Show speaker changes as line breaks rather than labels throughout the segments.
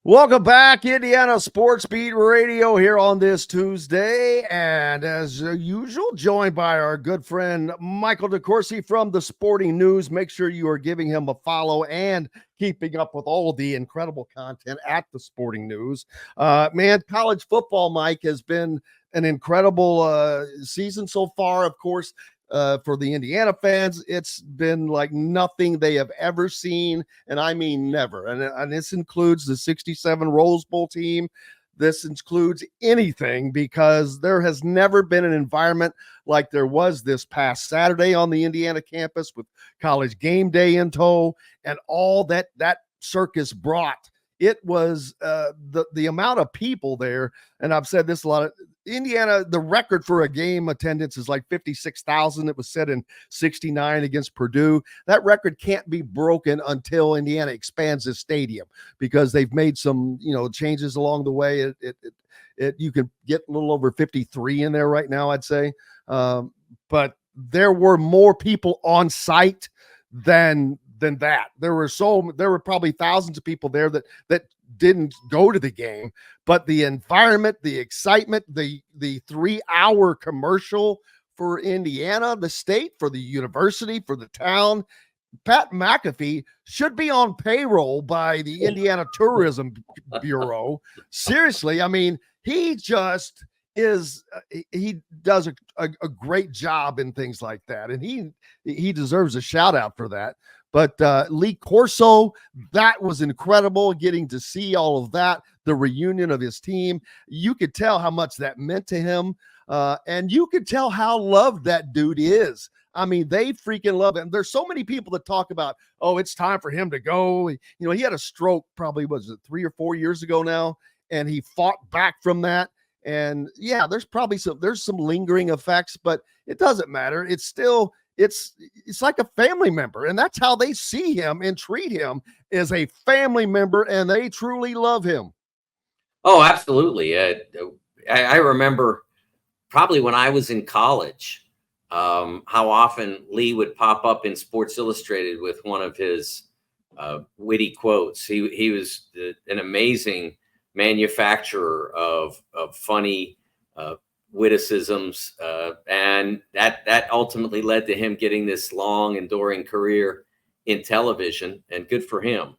Welcome back, Indiana Sports Beat Radio here on this Tuesday. And as usual, joined by our good friend Michael DeCourcy from the Sporting News. Make sure you are giving him a follow and keeping up with all the incredible content at the Sporting News. Man, college football, Mike, has been an incredible season so far. Of course, for the Indiana fans, it's been like nothing they have ever seen, and I mean never. And this includes the 67 Rose Bowl team. This includes anything because there has never been an environment like there was this past Saturday on the Indiana campus with College Game Day in tow and all that circus brought. It was the amount of people there, and I've said this a lot. Indiana, the record for a game attendance is like 56,000. It was set in 69 against Purdue. That record can't be broken until Indiana expands this stadium because they've made some, changes along the way. You can get a little over 53 in there right now, I'd say. But there were more people on site than that. There were probably thousands of people there that didn't go to the game, but the environment, the excitement, the 3-hour commercial for Indiana, the state, for the university, for the town. Pat McAfee should be on payroll by the Indiana Tourism Bureau. Seriously, I mean, he just is he does a great job in things like that, and he deserves a shout out for that. But Lee Corso, that was incredible, getting to see all of that, the reunion of his team. You could tell how much that meant to him, and you could tell how loved that dude is. I mean, they freaking love him. There's so many people that talk about, oh, it's time for him to go. He had a stroke probably, was it 3 or 4 years ago now, and he fought back from that. And, yeah, there's some lingering effects, but it doesn't matter. It's still – it's like a family member, and that's how they see him and treat him as a family member, and they truly love him.
Oh, absolutely. I remember probably when I was in college, how often Lee would pop up in Sports Illustrated with one of his witty quotes. He was an amazing manufacturer of funny witticisms, and that ultimately led to him getting this long, enduring career in television, and good for him.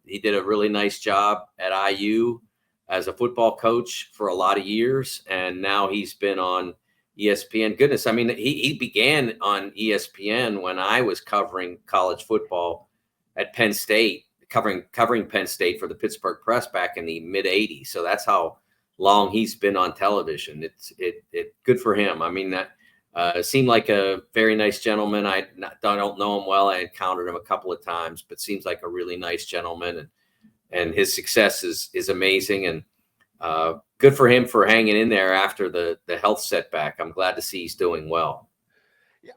He did a really nice job at IU as a football coach for a lot of years, and now he's been on ESPN. Goodness, I mean, he began on ESPN when I was covering college football at Penn State, covering Penn State for the Pittsburgh Press back in the mid-'80s. So that's how long he's been on television. It good for him. I mean, that seemed like a very nice gentleman. I don't know him well. I encountered him a couple of times, but seems like a really nice gentleman, and his success is amazing. And good for him for hanging in there after the health setback. I'm glad to see he's doing well.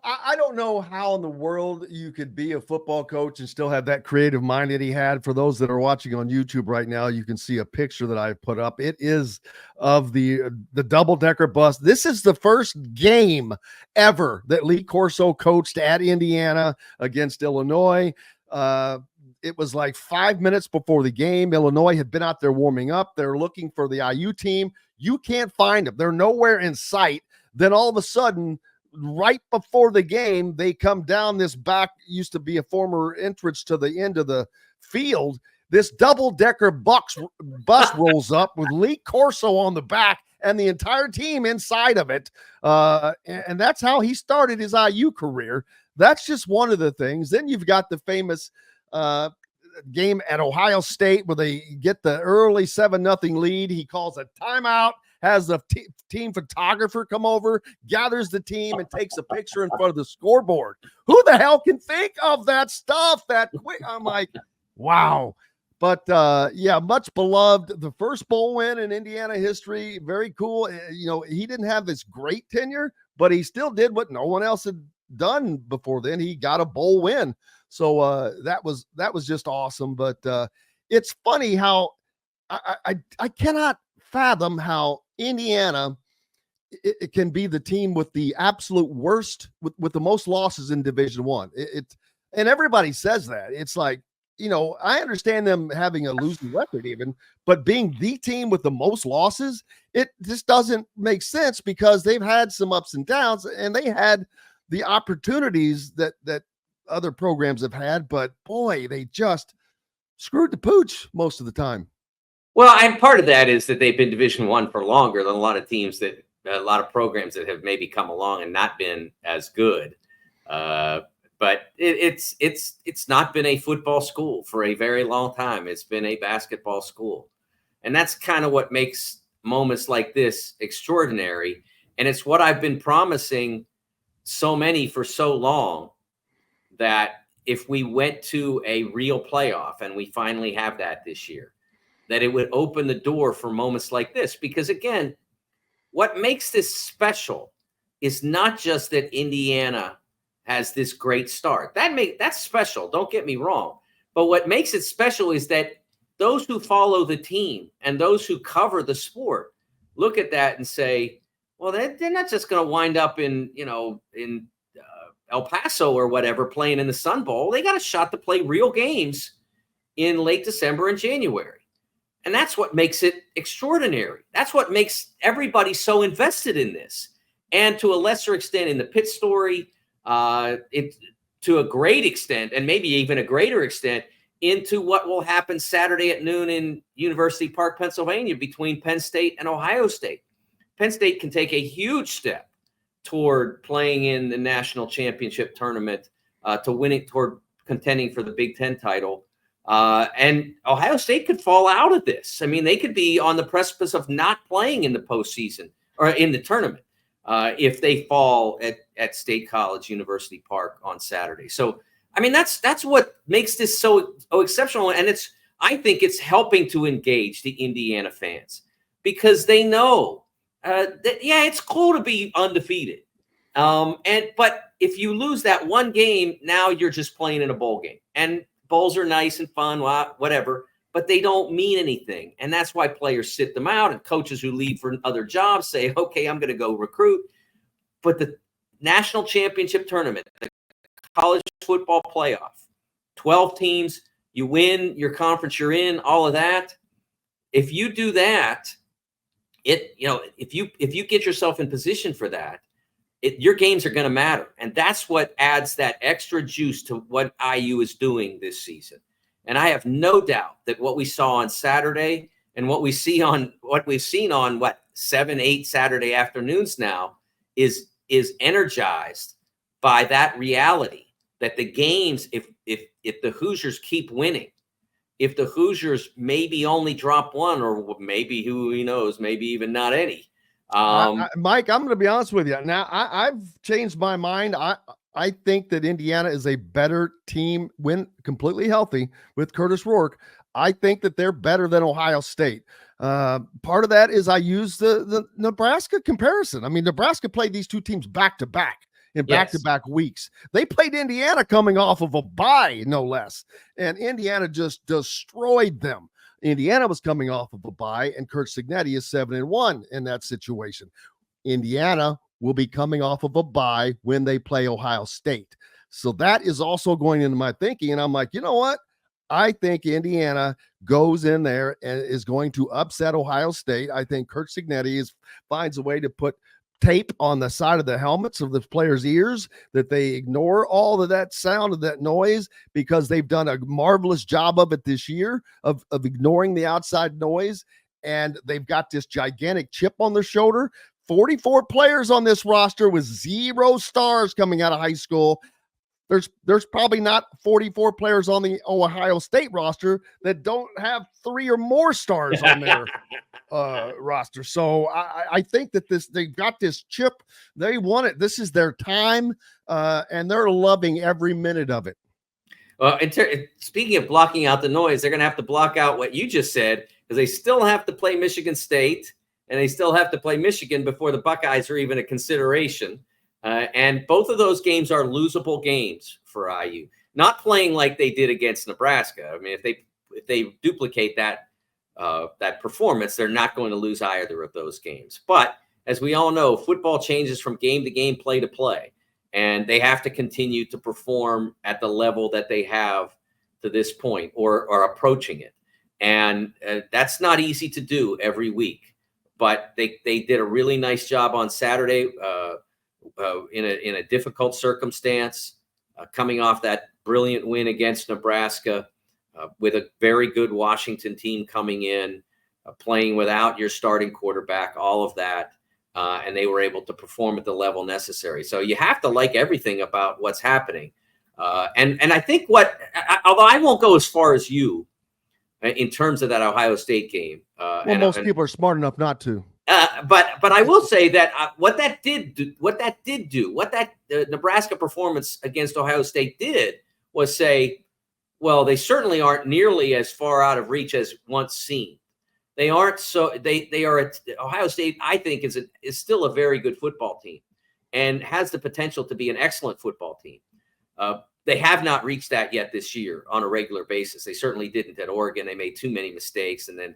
I don't know how in the world you could be a football coach and still have that creative mind that he had. For those that are watching on YouTube right now, you can see a picture that I put up. It is of the double-decker bus. This is the first game ever that Lee Corso coached at Indiana against Illinois. It was like 5 minutes before the game. Illinois had been out there warming up. They're looking for the IU team. You can't find them. They're nowhere in sight. Then all of a sudden, right before the game, they come down this back, used to be a former entrance to the end of the field. This double-decker bus rolls up with Lee Corso on the back and the entire team inside of it. And that's how he started his IU career. That's just one of the things. Then you've got the famous game at Ohio State where they get the early 7-0 lead. He calls a timeout, has the team photographer come over, gathers the team, and takes a picture in front of the scoreboard. Who the hell can think of that stuff that quick? I'm like, wow. But, yeah, much beloved. The first bowl win in Indiana history. Very cool. He didn't have this great tenure, but he still did what no one else had done before then. He got a bowl win. So that was just awesome. But it's funny how I cannot fathom how Indiana it can be the team with the absolute worst, with the most losses in Division I. And everybody says that. It's like, I understand them having a losing record even, but being the team with the most losses, it just doesn't make sense because they've had some ups and downs and they had the opportunities that other programs have had, but boy, they just screwed the pooch most of the time.
Well, and part of that is that they've been Division I for longer than a lot of programs that have maybe come along and not been as good. But it's not been a football school for a very long time. It's been a basketball school. And that's kind of what makes moments like this extraordinary. And it's what I've been promising so many for so long, that if we went to a real playoff, and we finally have that this year, that it would open the door for moments like this. Because again, what makes this special is not just that Indiana has this great start. That's special. Don't get me wrong. But what makes it special is that those who follow the team and those who cover the sport look at that and say, well, they're not just going to wind up in El Paso or whatever playing in the Sun Bowl. They got a shot to play real games in late December and January. And that's what makes it extraordinary. That's what makes everybody so invested in this. And to a lesser extent in the Pitt story, to a great extent, and maybe even a greater extent, into what will happen Saturday at noon in University Park, Pennsylvania, between Penn State and Ohio State. Penn State can take a huge step toward playing in the national championship tournament, to winning, toward contending for the Big Ten title. And Ohio State could fall out of this. I mean, they could be on the precipice of not playing in the postseason or in the tournament if they fall at State College, University Park on Saturday. So, I mean, that's what makes this so exceptional. And I think it's helping to engage the Indiana fans, because they know that, it's cool to be undefeated. But if you lose that one game, now you're just playing in a bowl game. And bowls are nice and fun, whatever, but they don't mean anything. And that's why players sit them out, and coaches who leave for other jobs say, okay, I'm going to go recruit. But the national championship tournament, the college football playoff, 12 teams, you win your conference you're in, all of that. If you do that, if you get yourself in position for that, your games are going to matter. And that's what adds that extra juice to what IU is doing this season. And I have no doubt that what we saw on Saturday and what we've seen on 7, 8 Saturday afternoons now is energized by that reality, that the games, if the Hoosiers keep winning, if the Hoosiers maybe only drop one, or maybe who knows, maybe even not any.
Mike, I'm going to be honest with you. Now, I've changed my mind. I think that Indiana is a better team when completely healthy with Kurtis Rourke. I think that they're better than Ohio State. Part of that is I use the Nebraska comparison. I mean, Nebraska played these two teams back-to-back in back-to-back weeks. They played Indiana coming off of a bye, no less, and Indiana just destroyed them. Indiana was coming off of a bye, and Curt Cignetti is 7-1 in that situation. Indiana will be coming off of a bye when they play Ohio State. So that is also going into my thinking, and I'm like, you know what? I think Indiana goes in there and is going to upset Ohio State. I think Curt Cignetti finds a way to put tape on the side of the helmets of the players' ears, that they ignore all of that sound, of that noise, because they've done a marvelous job of it this year of ignoring the outside noise. And they've got this gigantic chip on their shoulder. 44 players on this roster with 0 stars coming out of high school. There's probably not 44 players on the Ohio State roster that don't have 3 or more stars on their roster. So I think that they've got this chip. They want it. This is their time, and they're loving every minute of it.
Well, speaking of blocking out the noise, they're going to have to block out what you just said, because they still have to play Michigan State, and they still have to play Michigan before the Buckeyes are even a consideration. And both of those games are losable games for IU. Not playing like they did against Nebraska. I mean, if they duplicate that performance, they're not going to lose either of those games. But as we all know, football changes from game to game, play to play, and they have to continue to perform at the level that they have to this point, or are approaching it. And that's not easy to do every week. But they did a really nice job on Saturday in a difficult circumstance, coming off that brilliant win against Nebraska, with a very good Washington team coming in, playing without your starting quarterback, all of that. And they were able to perform at the level necessary. So you have to like everything about what's happening. And I think although I won't go as far as you in terms of that Ohio State game.
Most people are smart enough not to.
But I will say that what that Nebraska performance against Ohio State did was say, well, they certainly aren't nearly as far out of reach as once seen. They aren't Ohio State, I think, is still a very good football team and has the potential to be an excellent football team. They have not reached that yet this year on a regular basis. They certainly didn't at Oregon. They made too many mistakes. And then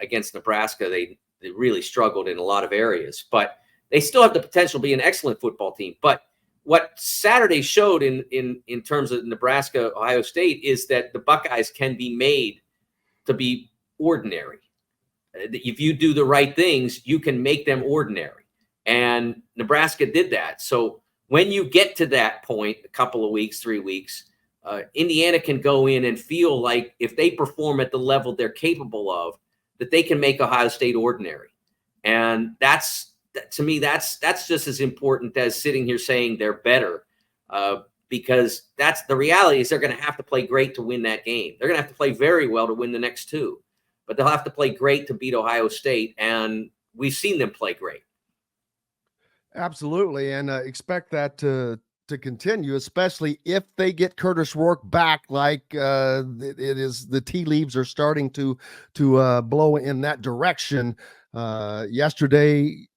against Nebraska, they really struggled in a lot of areas. But they still have the potential to be an excellent football team. But what Saturday showed in terms of Nebraska, Ohio State, is that the Buckeyes can be made to be ordinary. If you do the right things, you can make them ordinary. And Nebraska did that. So when you get to that point, a couple of weeks, 3 weeks, Indiana can go in and feel like if they perform at the level they're capable of, that they can make Ohio State ordinary. And to me, that's just as important as sitting here saying they're better, because that's the reality is they're going to have to play great to win that game. They're going to have to play very well to win the next two, but they'll have to play great to beat Ohio State. And we've seen them play great.
Absolutely. And expect that to continue, especially if they get Kurtis Rourke back, like it is the tea leaves are starting to blow in that direction. Yesterday,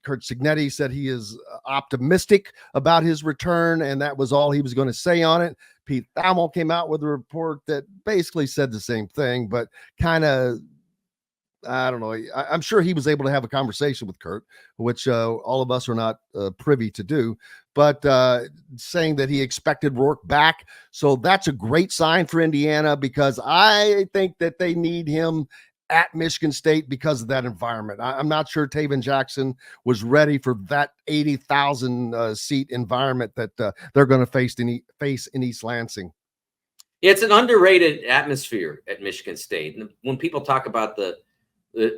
Curt Cignetti said he is optimistic about his return, and that was all he was going to say on it. Pete Thamel came out with a report that basically said the same thing, but kind of, I don't know. I'm sure he was able to have a conversation with Curt, which all of us are not privy to do, but saying that he expected Rourke back. So that's a great sign for Indiana, because I think that they need him at Michigan State because of that environment. I'm not sure Taven Jackson was ready for that 80,000 seat environment that they're going to face in East Lansing.
It's an underrated atmosphere at Michigan State. And when people talk about the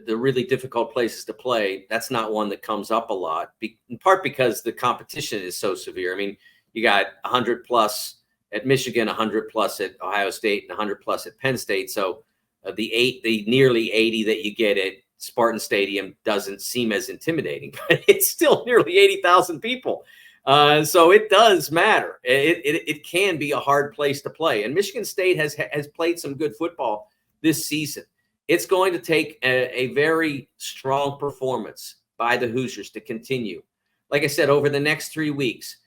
really difficult places to play, that's not one that comes up a lot, in part because the competition is so severe. I mean, you got 100 plus at Michigan, 100 plus at Ohio State, and 100 plus at Penn State. So the nearly 80 that you get at Spartan Stadium doesn't seem as intimidating, but it's still nearly 80,000 people. So it does matter. It can be a hard place to play. And Michigan State has played some good football this season. It's going to take a very strong performance by the Hoosiers to continue. Like I said, over the next 3 weeks,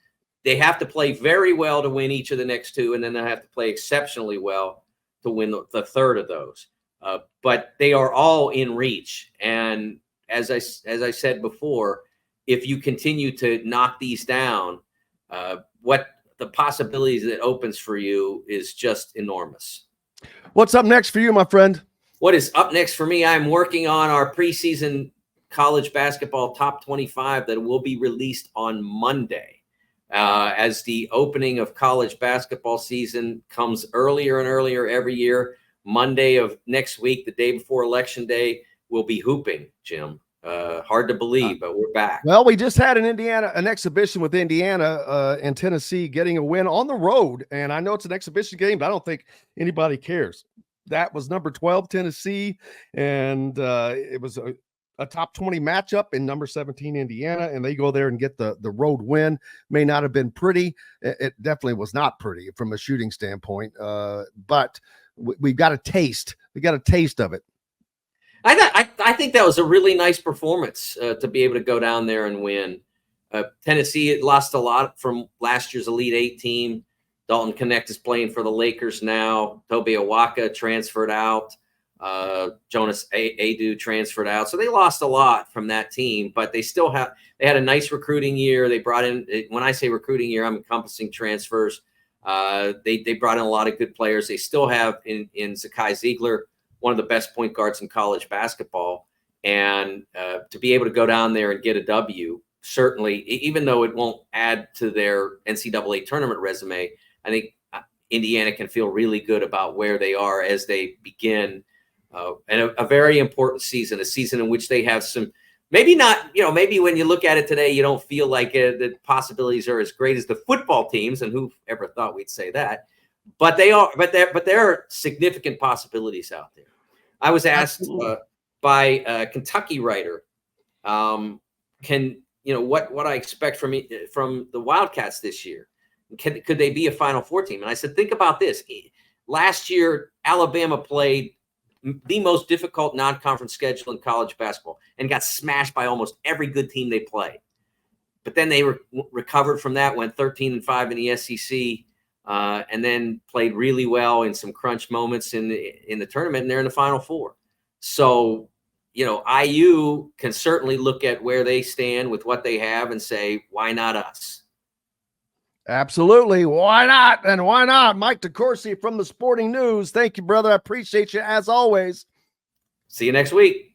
they have to play very well to win each of the next two, and then they have to play exceptionally well to win the third of those. But they are all in reach. And as I said before, if you continue to knock these down, what the possibilities that opens for you is just enormous.
What's up next for you, my friend?
What is up next for me? I'm working on our preseason college basketball top 25 that will be released on Monday. As the opening of college basketball season comes earlier and earlier every year, Monday of next week, the day before Election Day, we'll be hooping, Jim. Hard to believe, but we're back.
Well, we just had an exhibition with Indiana and Tennessee getting a win on the road. And I know it's an exhibition game, but I don't think anybody cares. That was number 12 Tennessee, and it was a top 20 matchup in number 17 Indiana, and they go there and get the road win. May not have been pretty. It definitely was not pretty from a shooting standpoint, but we've got a taste. We got a taste of it.
I think that was a really nice performance to be able to go down there and win. Tennessee lost a lot from last year's Elite Eight team. Dalton Knecht is playing for the Lakers now. Toby Awaka transferred out. Jonas Adu transferred out. So they lost a lot from that team, but they had a nice recruiting year. They brought in, when I say recruiting year, I'm encompassing transfers. They brought in a lot of good players. They still have in Zakai Ziegler, one of the best point guards in college basketball. And to be able to go down there and get a W, certainly, even though it won't add to their NCAA tournament resume, I think Indiana can feel really good about where they are as they begin and a very important season, a season in which they have some, maybe not, maybe when you look at it today, you don't feel like the possibilities are as great as the football teams, and who ever thought we'd say that, but they are, but there are significant possibilities out there. I was asked by a Kentucky writer, what I expect from the Wildcats this year. Could they be a Final Four team? And I said, think about this. Last year, Alabama played the most difficult non-conference schedule in college basketball and got smashed by almost every good team they played. But then they recovered from that, went 13-5 in the SEC, and then played really well in some crunch moments in the tournament, and they're in the Final Four. So, IU can certainly look at where they stand with what they have and say, why not us?
Absolutely. Why not? And why not? Mike DeCourcy from the Sporting News. Thank you, brother. I appreciate you as always.
See you next week.